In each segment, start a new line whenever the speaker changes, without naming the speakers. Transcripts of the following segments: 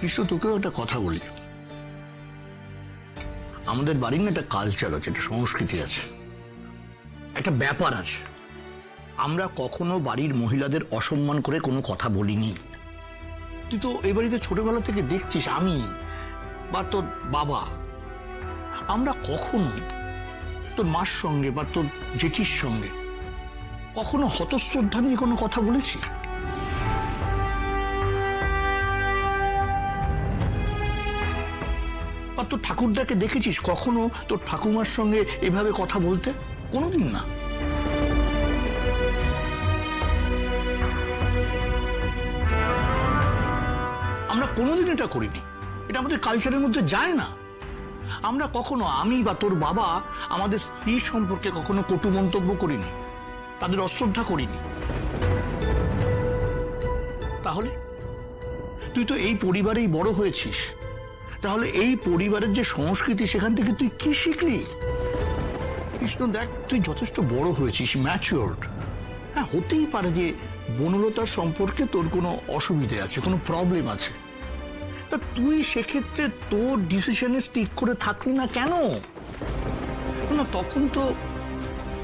কৃষ্ণ, তোকেও একটা কথা বলি। আমাদের বাড়ির না একটা কালচার আছে, একটা সংস্কৃতি আছে, একটা ব্যাপার আছে। আমরা কখনো বাড়ির মহিলাদের অসম্মান করে কোনো কথা বলিনি। তুই তো এই বাড়িতে ছোটবেলা থেকে দেখছিস, আমি বা তোর বাবা, আমরা কখনো তোর মার সঙ্গে বা তোর জেঠির সঙ্গে কখনো হতশ্রদ্ধা নিয়ে কোনো কথা বলেছি? আর তোর ঠাকুরদাকে দেখেছিস কখনো তোর ঠাকুমার সঙ্গে এভাবে কথা বলতে? কোনোদিন না। আমরা কোনোদিন এটা করিনি, এটা আমাদের কালচারের মধ্যে যায় না। আমরা কখনো, আমি বা তোর বাবা, আমাদের স্ত্রী সম্পর্কে কখনো কটু মন্তব্য করিনি, তাদের অশ্রদ্ধা করিনি। তাহলে তুই তো এই পরিবারেই বড় হয়েছিস, তাহলে এই পরিবারের যে সংস্কৃতি, সেখান থেকে তুই কি শিখলি? কৃষ্ণ, দেখ, তুই যথেষ্ট বড় হয়েছিস, ম্যাচিওরড। হ্যাঁ, হতেই পারে যে বনলতার সম্পর্কে তোর কোনো অসুবিধে আছে, কোনো প্রবলেম আছে। তা তুই সেক্ষেত্রে তোর ডিসিশনে স্টিক করে থাকলি না কেন? না, তখন তো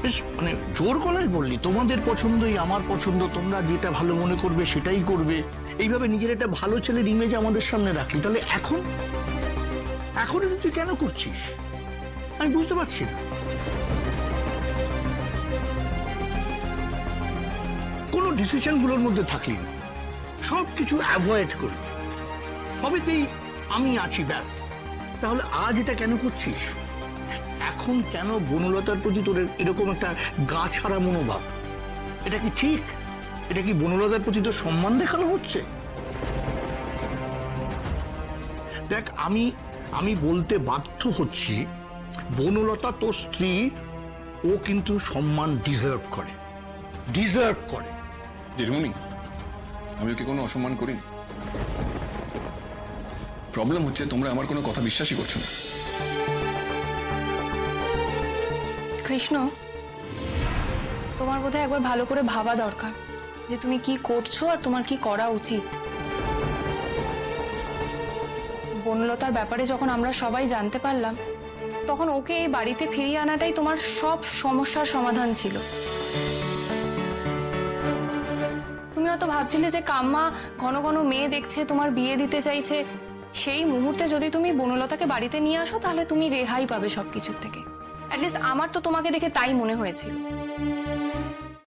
বেশ মানে জোর গলায় বললি, তোমাদের পছন্দই আমার পছন্দ, তোমরা যেটা ভালো মনে করবে সেটাই করবে, এইভাবে নিজের একটা ভালো ছেলের ইমেজ আমাদের সামনে রাখলি। তাহলে এখন এখন এটা তুই কেন করছিস? আমি বুঝতে পারছি না। কোন ডিসিশন গুলোর মধ্যে থাকলি না, সবকিছু অ্যাভয়েড করলি, সবেতেই আমি আছি, ব্যাস। তাহলে আজ এটা কেন করছিস? এখন কেন বনলতার প্রতি তোর এরকম একটা গা ছাড়া মনোভাব? এটা কি ঠিক? এটা কি বনলতার প্রতি তোর সম্মান দেখানো হচ্ছে? দেখ, আমি বলতে বাধ্য হচ্ছি, বনলতা তোর স্ত্রী, ও কিন্তু সম্মান ডিজার্ভ করে, ডিজার্ভ করে।
দিদিমণি, আমি ওকে কোনো অসম্মান করিনি। প্রবলেম হচ্ছে তোমরা আমার কোনো কথা বিশ্বাসই করছো না।
কৃষ্ণ, তোমার বোধহয় একবার ভালো করে ভাবা দরকার যে তুমি কি করছো আর তোমার কি করা উচিত। বনলতার ব্যাপারে যখন আমরা সবাই জানতে পারলাম, তখন ওকে এই বাড়িতে ফিরিয়ে আনাটাই তোমার সব সমস্যার সমাধান ছিল। তুমি হয়তো ভাবছিলে যে কাম্মা ঘন ঘন মেয়ে দেখছে, তোমার বিয়ে দিতে চাইছে, সেই মুহূর্তে যদি তুমি বনলতাকে বাড়িতে নিয়ে আসো তাহলে তুমি রেহাই পাবে সবকিছুর থেকে। অ্যাটলিস্ট আমার তো তোমাকে দেখে তাই মনে হয়েছিল।